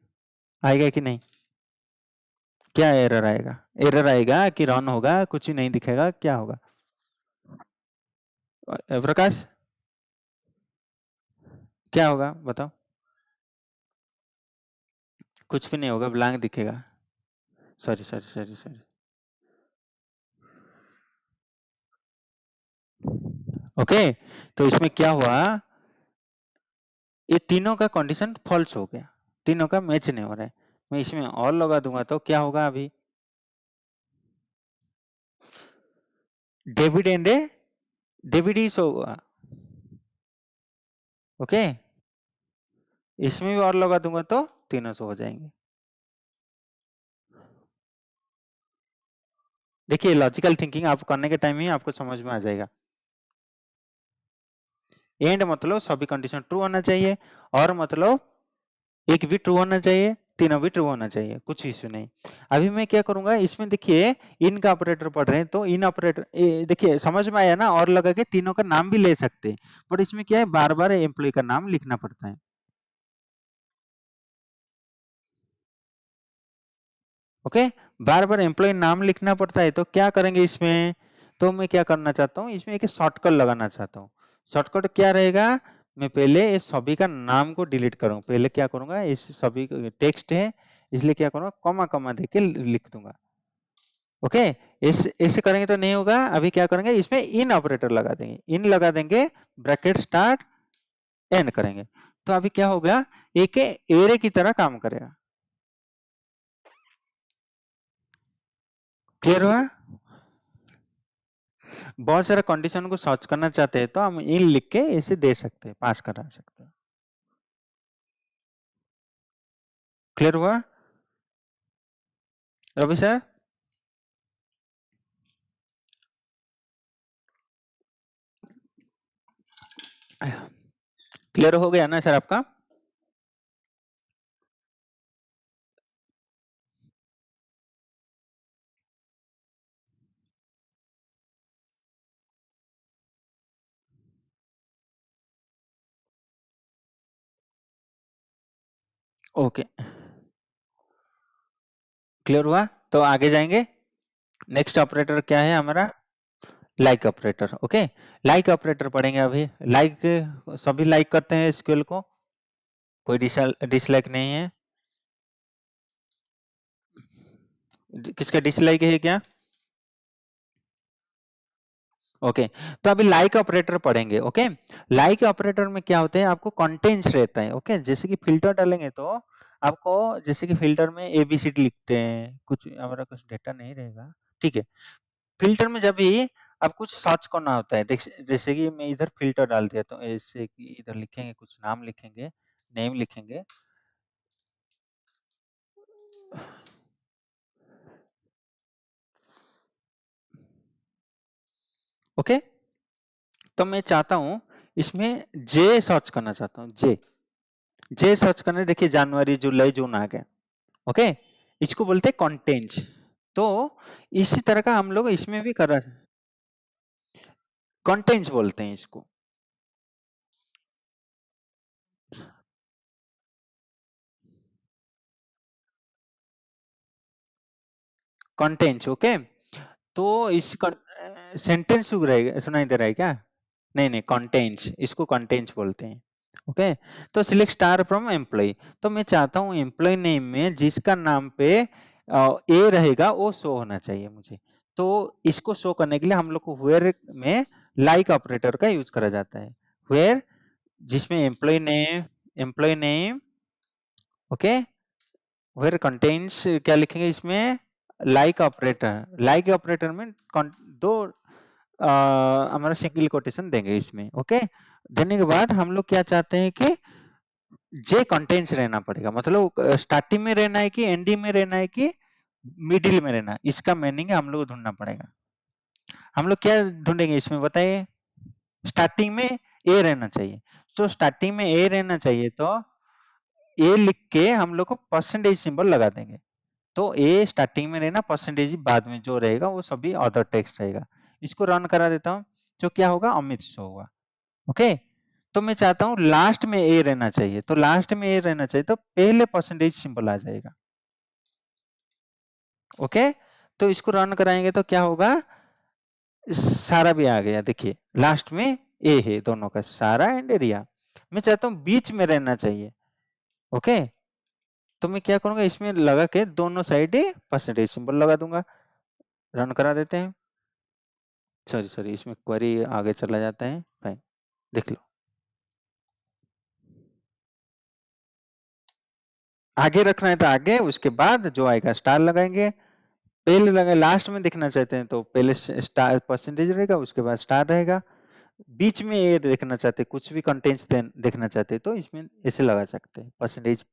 आएगा कि नहीं? क्या एरर आएगा? एरर आएगा कि रन होगा, कुछ ही नहीं दिखेगा, क्या होगा? प्रकाश, क्या होगा बताओ? कुछ भी नहीं होगा, ब्लैंक दिखेगा। Sorry sorry sorry sorry. Okay, तो इसमें क्या हुआ, ये तीनों का कंडीशन फॉल्स हो गया, तीनों का मैच नहीं हो रहा है। मैं इसमें और लगा दूंगा तो क्या होगा, अभी debit and debit he show होगा। ओके, इसमें भी और लगा दूंगा तो तीनों शो हो जाएंगे। देखिए, लॉजिकल थिंकिंग आप करने के टाइम ही आपको समझ में आ जाएगा। एंड मतलब सभी कंडीशन ट्रू होना चाहिए, और मतलब एक भी ट्रू होना चाहिए, तीनों भी ट्रू होना चाहिए, कुछ इश्यू नहीं। अभी मैं क्या करूंगा, इसमें देखिए इन का ऑपरेटर पढ़ रहे हैं, तो इन ऑपरेटर देखिए समझ में आया ना, और लगा के तीनों का नाम भी ले सकते हैं, बट इसमें क्या है, बार बार एम्प्लॉय का नाम लिखना पड़ता है। ओके, बार बार एम्प्लॉय नाम लिखना पड़ता है, तो क्या करेंगे इसमें, तो मैं क्या करना चाहता हूँ, इसमें एक शॉर्टकट लगाना चाहता हूँ। शॉर्टकट क्या रहेगा, मैं पहले इस सभी का नाम को डिलीट करूंगा, पहले क्या करूंगा, इस सभी टेक्स्ट है, इसलिए क्या करूंगा, कॉमा कॉमा देके लिख दूंगा। ओके, इस ऐसे करेंगे तो नहीं होगा। अभी क्या करेंगे, इसमें इन ऑपरेटर लगा देंगे, इन लगा देंगे, ब्रैकेट स्टार्ट, एंड करेंगे, तो अभी क्या होगा, एक एरे की तरह काम करेगा। क्लियर हुआ? बहुत सारे कंडीशन को सर्च करना चाहते हैं तो हम इन लिख के इसे दे सकते हैं, पास करा सकते हैं। क्लियर हुआ रवि सर? क्लियर हो गया ना सर आपका? ओके, क्लियर हुआ? तो आगे जाएंगे। नेक्स्ट ऑपरेटर क्या है हमारा? Like operator. Okay, like operator पढ़ेंगे अभी। लाइक, सभी लाइक करते हैं एसक्यूएल को, कोई डिसलाइक नहीं है? किसका डिसलाइक है क्या? ओके, तो अभी लाइक ऑपरेटर पढ़ेंगे। ओके, लाइक ऑपरेटर में क्या होते हैं, आपको कंटेंट्स रहता है। ओके, जैसे कि फिल्टर डालेंगे तो आपको, जैसे कि फिल्टर में एबीसीडी लिखते हैं, कुछ हमारा कुछ डेटा नहीं रहेगा, ठीक है। फिल्टर में जब भी आप कुछ सर्च करना होता है, जैसे कि मैं इधर फिल्टर डाल दिया तो ऐसे कि इधर लिखेंगे, कुछ नाम लिखेंगे, नेम लिखेंगे। ओके, तो मैं चाहता हूं इसमें जे सर्च करना चाहता हूं, जे। जे सर्च करने, देखिए जनवरी जुलाई जून आ गया। ओके, इसको बोलते हैं कंटेंट्स। तो इसी तरह का हम लोग इसमें भी कर रहे हैं, कंटेंट्स बोलते हैं इसको। कंटेंट्स। ओके, तो इस सेंटेंस सुनाई दे रहा है क्या? नहीं नहीं, कंटेंट्स, इसको कंटेंट्स बोलते हैं। ओके, तो सिलेक्ट स्टार फ्रॉम एम्प्लॉय। तो मैं चाहता हूं एम्प्लॉय नेम में जिसका नाम पे ए रहेगा वो शो होना चाहिए मुझे। तो इसको शो करने के लिए हम लोग को वेयर में लाइक ऑपरेटर का यूज करा जाता है। वेयर, जिसमें employ name, okay, where contains, क्या लिखेंगे इसमें? Like operator. लाइक ऑपरेटर में दो हमारा सिंगल कोटेशन देंगे इसमें। ओके, देने के बाद हम लोग क्या चाहते हैं कि जे कंटेंट्स रहना पड़ेगा, मतलब स्टार्टिंग में रहना है कि एंडिंग में रहना है कि मिडिल में रहना है, इसका मीनिंग हम लोग ढूंढना पड़ेगा। हम लोग क्या ढूंढेंगे इसमें बताइए? स्टार्टिंग में ए रहना चाहिए। तो स्टार्टिंग में ए रहना चाहिए तो ए लिख के हम लोग को परसेंटेज सिंबल लगा देंगे। तो ए स्टार्टिंग में रहना, परसेंटेज बाद में जो रहेगा वो सभी अदर टेक्स्ट रहेगा। इसको रन करा देता हूँ, जो क्या होगा, अमित शो होगा। ओके, तो मैं चाहता हूँ लास्ट में ए रहना चाहिए, तो लास्ट में ए रहना चाहिए तो पहले परसेंटेज सिंबल आ जाएगा। ओके, तो इसको रन कराएंगे तो क्या होगा, सारा भी आ गया। देखिए लास्ट में ए है दोनों का, सारा एंड एरिया। मैं चाहता हूँ बीच में रहना चाहिए। ओके, तो मैं क्या करूंगा, इसमें लगा के दोनों साइड परसेंटेज सिंबल लगा दूंगा। रन करा देते हैं। सॉरी सॉरी, इसमें क्वेरी आगे चला जाता है, फाइन, देख लो। आगे रखना है तो आगे, उसके बाद जो आएगा स्टार लगाएंगे। पहले लगे, लास्ट में देखना चाहते हैं तो पहले स्टार परसेंटेज रहेगा, उसके बाद स्टार रहेगा। बीच में ये देखना चाहते हैं, कुछ भी कंटेंट्स देखना चाहते हैं तो इसमें ऐसे लगा सकते हैं, परसेंटेज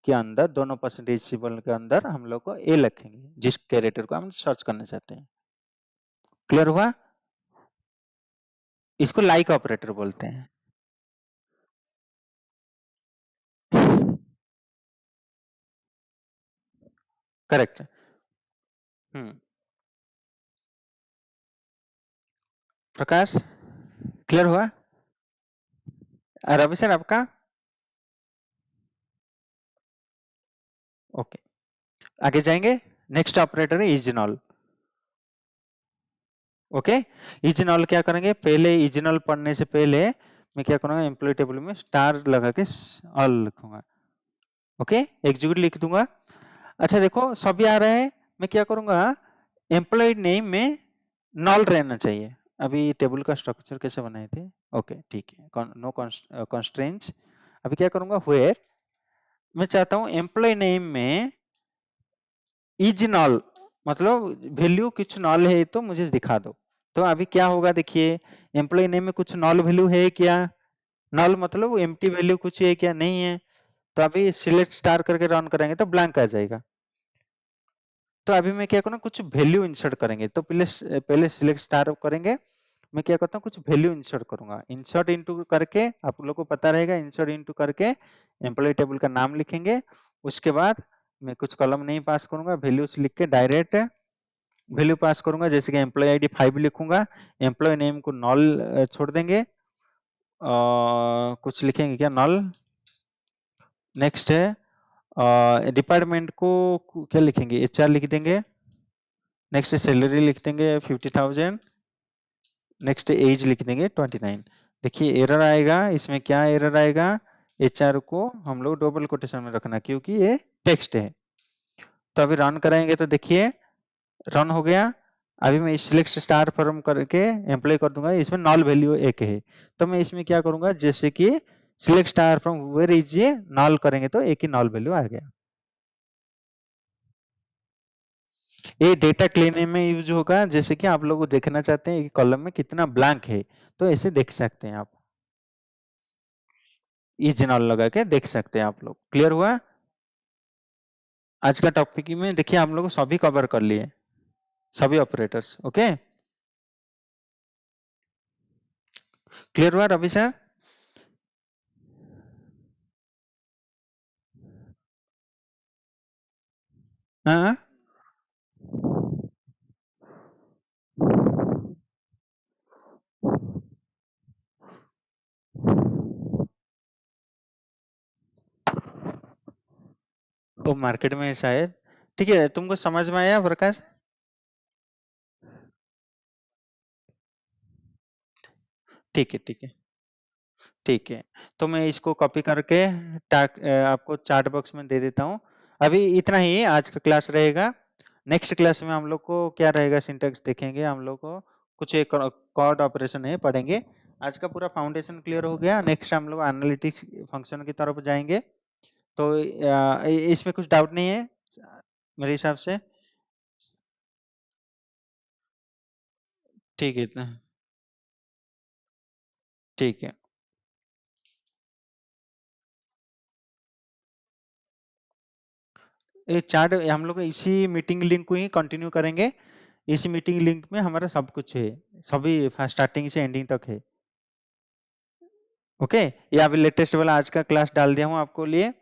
के अंदर, दोनों परसेंटेज सिंबल के अंदर हम लोग को ए लिखेंगे जिस कैरेक्टर को हम सर्च करना चाहते हैं। क्लियर हुआ? इसको लाइक ऑपरेटर बोलते हैं। करेक्ट। हम्म, प्रकाश, क्लियर हुआ? रवि सर आपका? ओके, आगे जाएंगे। नेक्स्ट ऑपरेटर है इजनॉल। ओके, इजनॉल क्या करेंगे, पहले इजनॉल पढ़ने से पहले मैं क्या करूंगा, एम्प्लॉय टेबल में स्टार लगा के ऑल लिखूंगा। ओके, एग्जीक्यूट लिख दूंगा। अच्छा देखो सभी आ रहा है। मैं क्या करूंगा, एम्प्लॉय नेम में नल रहना चाहिए। अभी टेबल का स्ट्रक्चर कैसे बनाए थे? ओके ठीक है, नो कंस्ट्रेंट्स। अभी क्या करूंगा, वेयर, मैं चाहता हूं एम्प्लॉय नेम में इज नल, मतलब वैल्यू कुछ नल है तो मुझे दिखा दो। तो अभी क्या होगा देखिए, एम्प्लॉय नेम में कुछ नल वैल्यू है क्या? नल मतलब एम्प्टी वैल्यू कुछ है क्या? नहीं है। तो अभी सिलेक्ट स्टार करके रन करेंगे तो ब्लैंक आ जाएगा। तो अभी मैं क्या करूँ, कुछ वैल्यू इंसर्ट करेंगे। तो पहले सिलेक्ट स्टार करेंगे, मैं क्या करता हूँ, कुछ वैल्यू इंसर्ट करूंगा। इंसर्ट इनटू करके आप लोग को पता रहेगा, इंसर्ट इनटू करके एम्प्लॉय टेबल का नाम लिखेंगे। उसके बाद मैं कुछ कॉलम नहीं पास करूंगा, वैल्यूज लिख के डायरेक्ट वैल्यू पास करूंगा। जैसे कि एम्प्लॉय आईडी 5 लिखूंगा, एम्प्लॉय नेम को नल छोड़ देंगे, कुछ लिखेंगे क्या, नल। नेक्स्ट है डिपार्टमेंट को क्या लिखेंगे, एचआर लिख देंगे। नेक्स्ट सैलरी लिख देंगे 50,000। नेक्स्ट एज लिख देंगे 29। देखिए एरर आएगा, इसमें क्या एरर आएगा, एचआर को हम लोग डबल कोटेशन में रखना क्योंकि ये टेक्स्ट है। तो अभी रन कराएंगे तो देखिए रन हो गया। अभी मैं सिलेक्ट स्टार फॉर्म करके एम्प्लॉय कर दूंगा, इसमें नल वैल्यू एक है। तो मैं इसमें क्या करूंगा, जैसे कि select star from where is ये नल करेंगे तो एक ही नल वैल्यू आ गया। ये डेटा क्लीनिंग में यूज होगा, जैसे कि आप लोग देखना चाहते हैं कि कॉलम में कितना ब्लैंक है, तो ऐसे देख सकते हैं आप। इज नल लगा के देख सकते हैं आप लोग। क्लियर हुआ? आज का टॉपिक में देखिए हम लोग सभी कवर कर लिए, सभी ऑपरेटर्स। ओके, क्लियर हुआ रवि सर? हाँ, वो मार्केट में है शायद। ठीक है, तुमको समझ में आया प्रकाश? ठीक है, ठीक है, ठीक है। तो मैं इसको कॉपी करके आपको चार्ट बॉक्स में दे देता हूँ। अभी इतना ही आज का क्लास रहेगा। नेक्स्ट क्लास में हम लोग को क्या रहेगा, सिंटैक्स देखेंगे हम लोग को। कुछ एक कॉर्ड ऑपरेशन है पढ़ेंगे। आज का पूरा फाउंडेशन क्लियर हो गया। नेक्स्ट हम लोग एनालिटिक्स फंक्शन की तरफ जाएंगे। तो इसमें कुछ डाउट नहीं है मेरे हिसाब से? ठीक है, ठीक है। ये चार्ट हम लोग इसी मीटिंग लिंक को ही कंटिन्यू करेंगे। इसी मीटिंग लिंक में हमारा सब कुछ है, सभी स्टार्टिंग से एंडिंग तक है। ओके, ये अभी लेटेस्ट वाला आज का क्लास डाल दिया हूँ आपको लिए।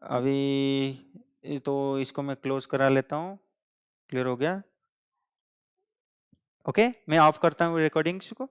अभी तो इसको मैं क्लोज करा लेता हूँ। क्लियर हो गया? ओके, मैं ऑफ करता हूँ रिकॉर्डिंग्स को।